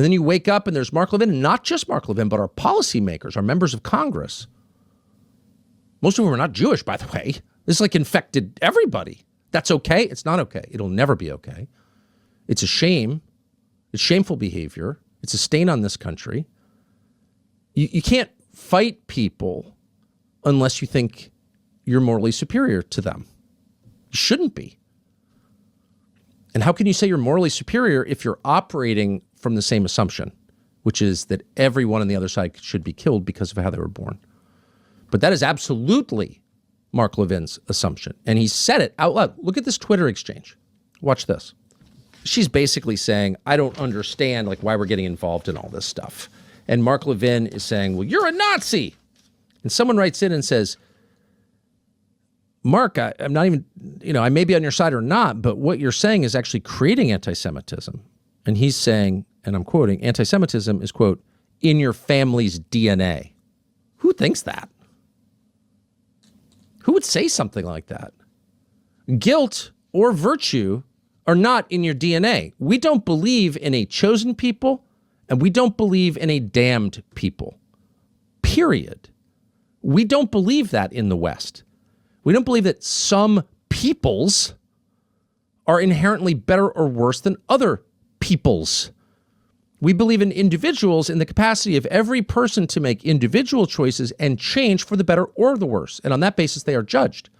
And then you wake up and there's Mark Levin, and not just Mark Levin, but our policymakers, our members of Congress. Most of whom are not Jewish, by the way. This like infected everybody. That's okay. It's not okay. It'll never be okay. It's a shame. It's shameful behavior. It's a stain on this country. You can't fight people unless you think you're morally superior to them. You shouldn't be. And how can you say you're morally superior if you're operating from the same assumption, which is that everyone on the other side should be killed because of how they were born? But that is absolutely Mark Levin's assumption. And he said it out loud. Look at this Twitter exchange. Watch this. She's basically saying, I don't understand like why we're getting involved in all this stuff. And Mark Levin is saying, well, you're a Nazi. And someone writes in and says, Mark, I'm not even, I may be on your side or not, but what you're saying is actually creating anti-Semitism. And he's saying, and I'm quoting, anti-Semitism is, quote, in your family's DNA. Who thinks that? Who would say something like that? Guilt or virtue are not in your DNA. We don't believe in a chosen people, and we don't believe in a damned people. Period. We don't believe that in the West. We don't believe that some peoples are inherently better or worse than other peoples. We believe in individuals in the capacity of every person to make individual choices and change for the better or the worse. And on that basis, they are judged,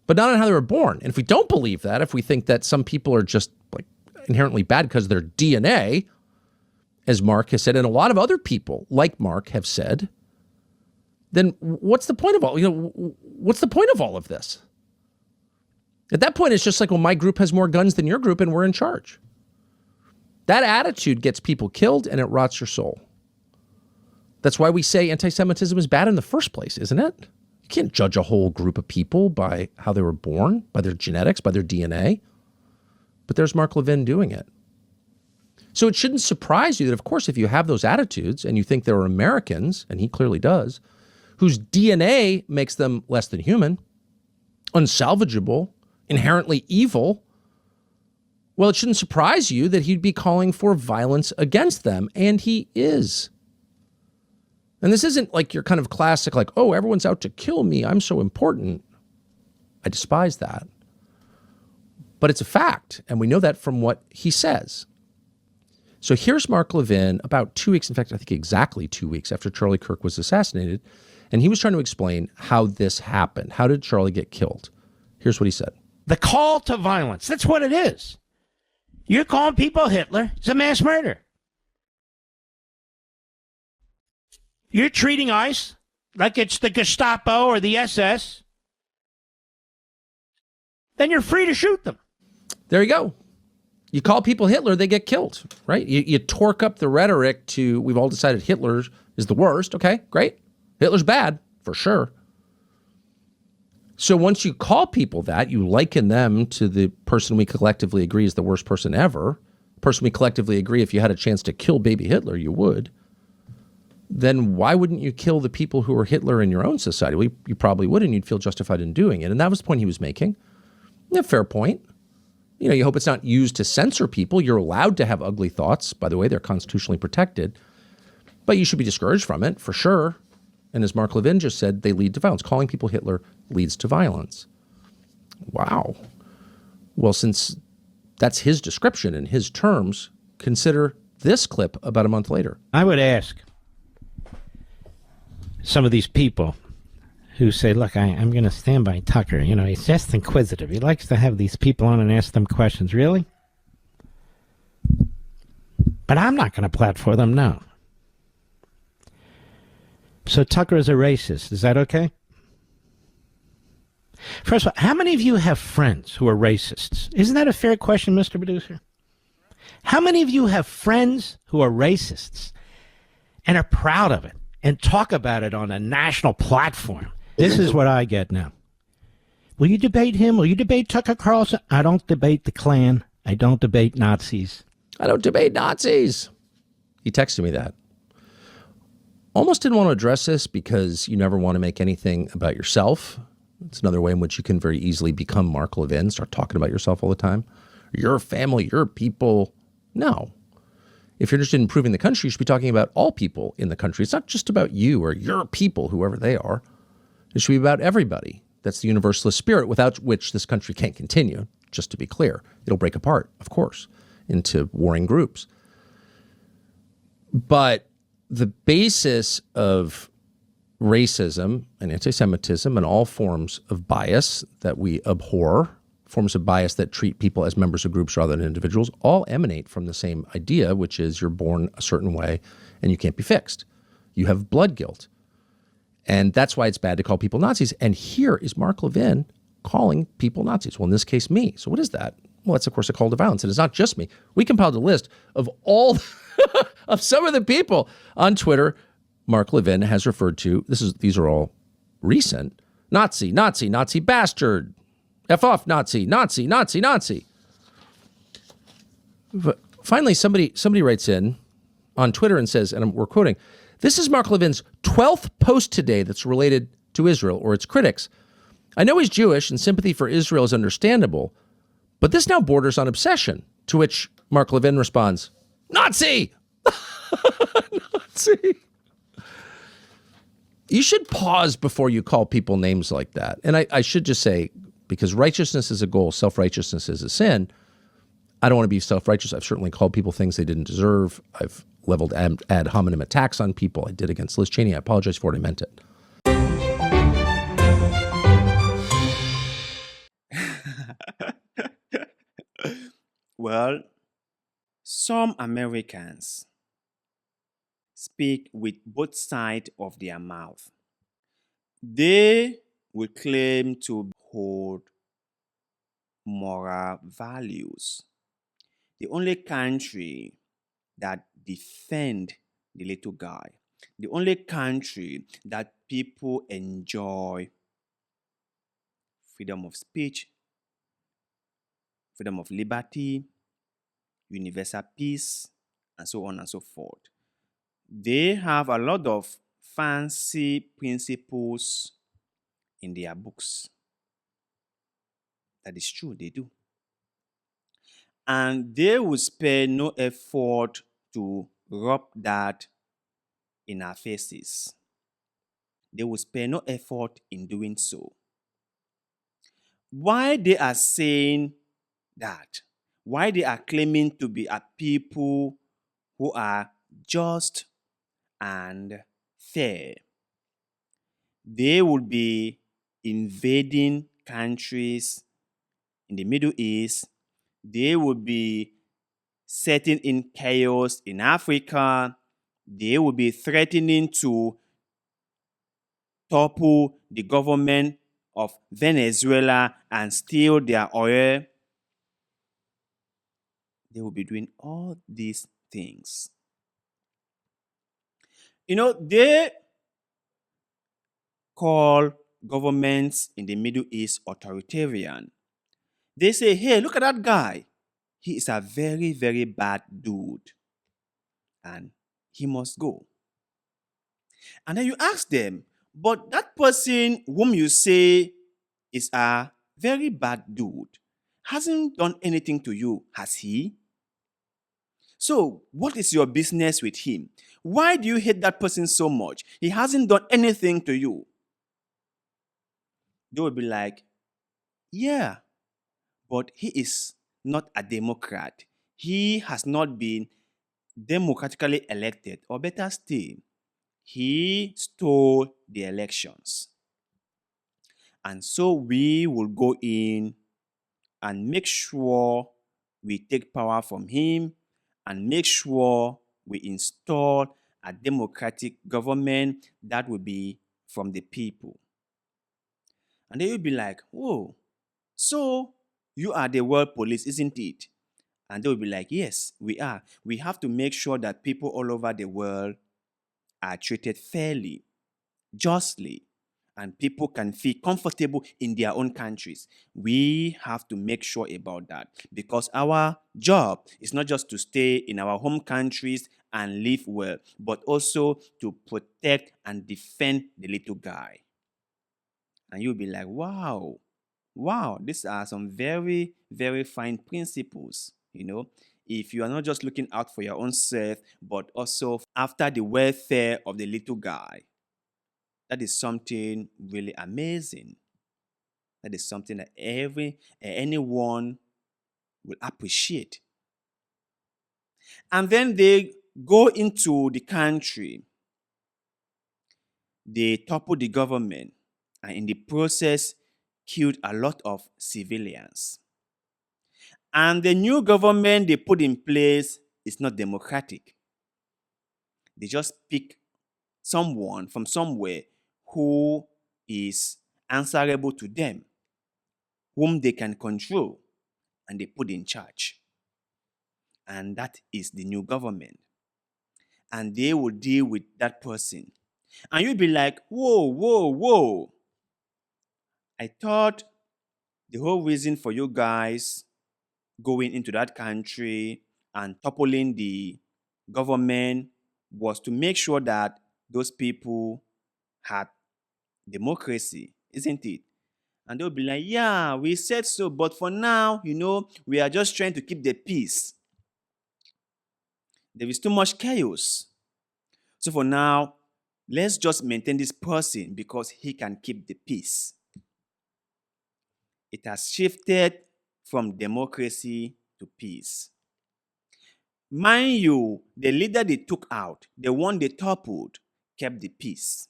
but not on how they were born. And if we don't believe that, if we think that some people are just like inherently bad because of their DNA, as Mark has said, and a lot of other people like Mark have said, then what's the point of what's the point of all of this? At that point, it's just like, well, my group has more guns than your group and we're in charge. That attitude gets people killed and it rots your soul. That's why we say anti-Semitism is bad in the first place, isn't it? You can't judge a whole group of people by how they were born, by their genetics, by their DNA. But there's Mark Levin doing it. So it shouldn't surprise you that, of course, if you have those attitudes and you think there are Americans, and he clearly does, whose DNA makes them less than human, unsalvageable, inherently evil, well, it shouldn't surprise you that he'd be calling for violence against them, and he is. And this isn't like your kind of classic, like, oh, everyone's out to kill me, I'm so important. I despise that. But it's a fact, and we know that from what he says. So here's Mark Levin about 2 weeks, in fact, I think exactly 2 weeks after Charlie Kirk was assassinated, and he was trying to explain how this happened. How did Charlie get killed? Here's what he said. The call to violence, that's what it is. You're calling people Hitler. It's a mass murder. You're treating ICE like it's the Gestapo or the SS. Then you're free to shoot them. There you go. You call people Hitler, they get killed, right? You torque up the rhetoric to, we've all decided Hitler is the worst. Okay, great. Hitler's bad, for sure. So once you call people that, you liken them to the person we collectively agree is the worst person ever, person we collectively agree if you had a chance to kill baby Hitler, you would, then why wouldn't you kill the people who are Hitler in your own society? Well, you probably would, and you'd feel justified in doing it. And that was the point he was making. Yeah, fair point. You hope it's not used to censor people. You're allowed to have ugly thoughts. By the way, they're constitutionally protected. But you should be discouraged from it, for sure. And as Mark Levin just said, they lead to violence. Calling people Hitler leads to violence. Wow. Well, since that's his description in his terms, consider this clip about a month later. I would ask some of these people who say, look, I'm going to stand by Tucker. He's just inquisitive. He likes to have these people on and ask them questions. Really? But I'm not going to platform them, no. So Tucker is a racist. Is that okay? First of all, how many of you have friends who are racists? Isn't that a fair question, Mr. Producer? How many of you have friends who are racists and are proud of it and talk about it on a national platform? This is what I get now. Will you debate him? Will you debate Tucker Carlson? I don't debate the Klan. I don't debate Nazis. I don't debate Nazis. He texted me that. Almost didn't want to address this because you never want to make anything about yourself. It's another way in which you can very easily become Mark Levin, start talking about yourself all the time. Your family, your people. No. If you're interested in improving the country, you should be talking about all people in the country. It's not just about you or your people, whoever they are. It should be about everybody. That's the universalist spirit, without which this country can't continue, just to be clear. It'll break apart, of course, into warring groups. But the basis of racism and anti-Semitism and all forms of bias that we abhor, forms of bias that treat people as members of groups rather than individuals, all emanate from the same idea, which is you're born a certain way and you can't be fixed. You have blood guilt. And that's why it's bad to call people Nazis. And here is Mark Levin calling people Nazis. Well, in this case, me. So what is that? Well, that's, of course, a call to violence. And it's not just me. We compiled a list of all of some of the people on Twitter Mark Levin has referred to. These are all recent. Nazi, Nazi, Nazi bastard. F off, Nazi, Nazi, Nazi, Nazi. But finally, somebody writes in on Twitter and says, and we're quoting, "This is Mark Levin's 12th post today that's related to Israel or its critics. I know he's Jewish and sympathy for Israel is understandable, but this now borders on obsession." To which Mark Levin responds, "Nazi!" Nazi. You should pause before you call people names like that. And I should just say, because righteousness is a goal, self-righteousness is a sin, I don't want to be self-righteous. I've certainly called people things they didn't deserve. I've leveled ad hominem attacks on people. I did against Liz Cheney. I apologize for it. I meant it. Well, some Americans speak with both sides of their mouth. They will claim to hold moral values. The only country that defend the little guy, the only country that people enjoy freedom of speech, freedom of liberty, universal peace, and so on and so forth. They have a lot of fancy principles in their books. That is true, they do. And they will spare no effort to rub that in our faces. They will spare no effort in doing so. Why they are saying that? Why they are claiming to be a people who are just and fair? They will be invading countries in the Middle East. They will be setting in chaos in Africa. They will be threatening to topple the government of Venezuela and steal their oil. They will be doing all these things. You know, they call governments in the Middle East authoritarian. They say, hey, look at that guy. He is a very, very bad dude. And he must go. And then you ask them, but that person whom you say is a very bad dude hasn't done anything to you, has he? So, what is your business with him? Why do you hate that person so much? He hasn't done anything to you. They will be like, yeah, but he is not a Democrat. He has not been democratically elected, or better still, he stole the elections. And so we will go in and make sure we take power from him and make sure we install a democratic government that will be from the people. And they will be like, whoa, so you are the world police, isn't it? And they will be like, yes, we are. We have to make sure that people all over the world are treated fairly, justly, and people can feel comfortable in their own countries. We have to make sure about that, because our job is not just to stay in our home countries and live well, but also to protect and defend the little guy. And you'll be like, wow, these are some very, very fine principles, you know. if you are not just looking out for your own self, but also after the welfare of the little guy, that is something really amazing. That is something that anyone will appreciate. And then they go into the country, they toppled the government, and in the process, killed a lot of civilians. And the new government they put in place is not democratic. They just pick someone from somewhere who is answerable to them, whom they can control, and they put in charge. And that is the new government. And they will deal with that person. And you'll be like, whoa, whoa, whoa. I thought the whole reason for you guys going into that country and toppling the government was to make sure that those people had democracy, isn't it? And they'll be like, yeah, we said so, but for now, we are just trying to keep the peace. There is too much chaos. So for now, let's just maintain this person because he can keep the peace. It has shifted from democracy to peace. Mind you, the leader they took out, the one they toppled, kept the peace.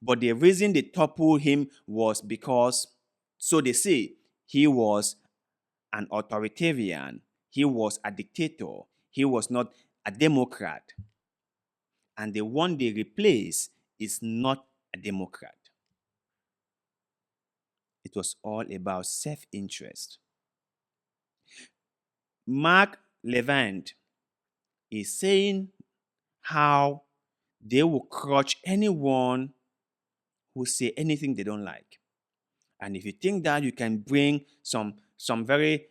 But the reason they toppled him was because, so they say, he was an authoritarian, he was a dictator, he was not a democrat. And the one they replaced is not a democrat. It was all about self-interest. Mark Levin is saying how they will crush anyone who say anything they don't like. And if you think that you can bring some very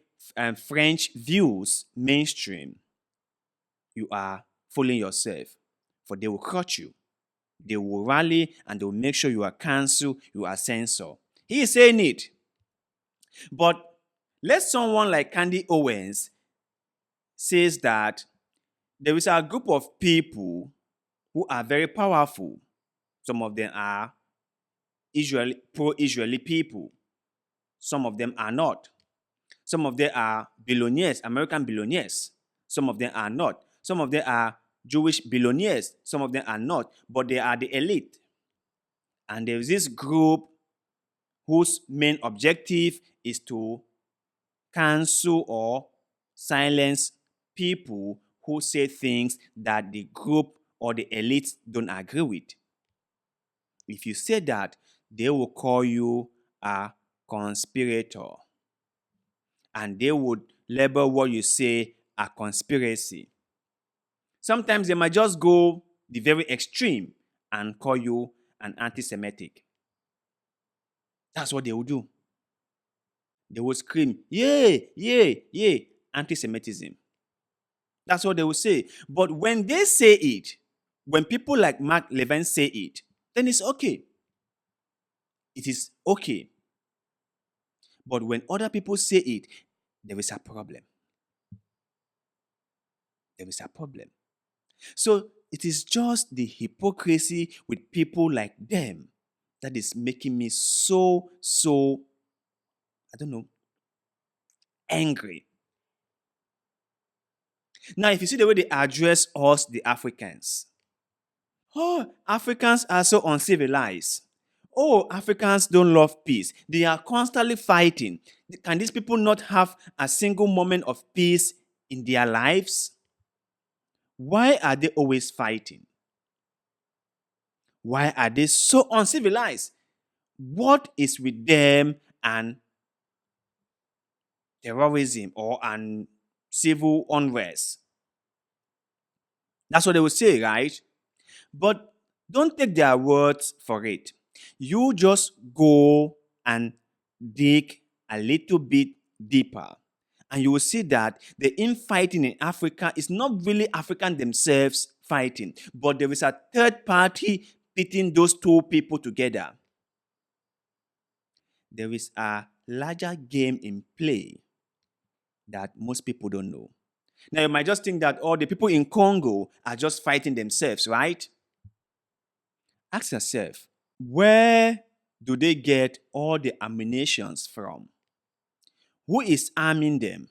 French views mainstream, you are fooling yourself. For they will crush you. They will rally and they will make sure you are cancelled, you are censored. He is saying it. But let someone like Candy Owens says that there is a group of people who are very powerful. Some of them are pro-Israeli people. Some of them are not. Some of them are billionaires, American billionaires. Some of them are not. Some of them are Jewish billionaires. Some of them are not. But they are the elite. And there is this group whose main objective is to cancel or silence people who say things that the group or the elites don't agree with. If you say that, they will call you a conspirator. And they would label what you say a conspiracy. Sometimes they might just go the very extreme and call you an anti-Semitic. That's what they will do. They will scream, yay, yay, yay, anti-Semitism. That's what they will say. But when they say it, when people like Mark Levin say it, then it's okay. It is okay. But when other people say it, there is a problem. There is a problem. So it is just the hypocrisy with people like them that is making me so, angry. Now, if you see the way they address us, the Africans, oh, Africans are so uncivilized. Oh, Africans don't love peace. They are constantly fighting. Can these people not have a single moment of peace in their lives? Why are they always fighting? Why are they so uncivilized? What is with them and terrorism or and civil unrest? That's what they will say, right? But don't take their words for it. You just go and dig a little bit deeper. And you will see that the infighting in Africa is not really Africans themselves fighting, but there is a third party pitting those two people together. There is a larger game in play that most people don't know. Now, you might just think that all the people in Congo are just fighting themselves, right? Ask yourself, where do they get all the ammunitions from? Who is arming them?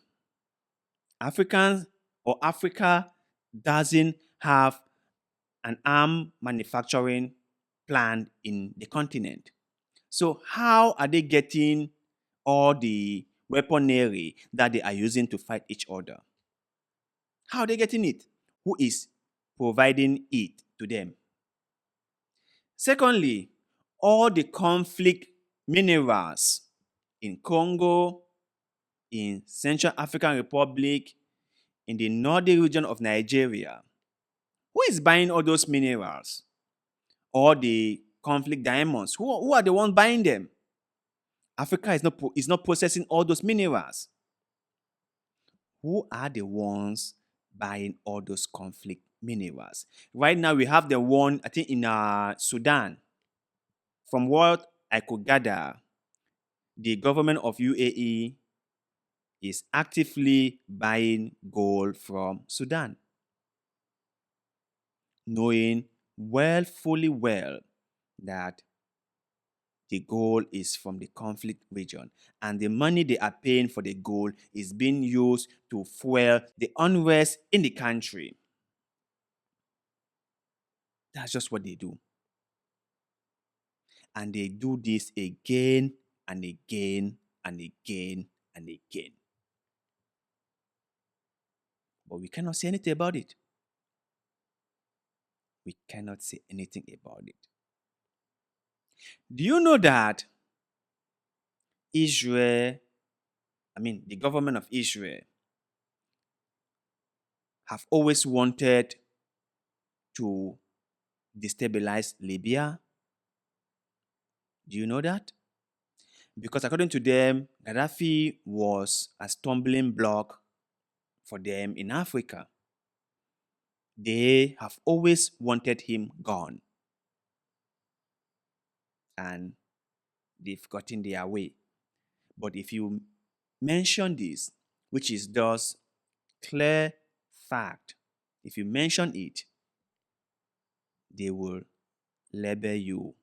Africans or Africa doesn't have an arm manufacturing plant in the continent. So how are they getting all the weaponry that they are using to fight each other? How are they getting it? Who is providing it to them? Secondly, all the conflict minerals in Congo, in Central African Republic, in the northern region of Nigeria, who is buying all those minerals? All the conflict diamonds, who are the ones buying them? Africa is not processing all those minerals. Who are the ones buying all those conflict minerals? Right now, we have the one, I think, in Sudan. From what I could gather, the government of UAE is actively buying gold from Sudan, knowing fully well that the gold is from the conflict region, and the money they are paying for the gold is being used to fuel the unrest in the country. That's just what they do. And they do this again and again and again and again. But we cannot say anything about it. We cannot say anything about it. Do you know that the government of Israel, have always wanted to destabilize Libya? Do you know that? Because according to them, Gaddafi was a stumbling block for them in Africa. They have always wanted him gone. And they've gotten their way. But if you mention this, which is thus clear fact, if you mention it, they will label you.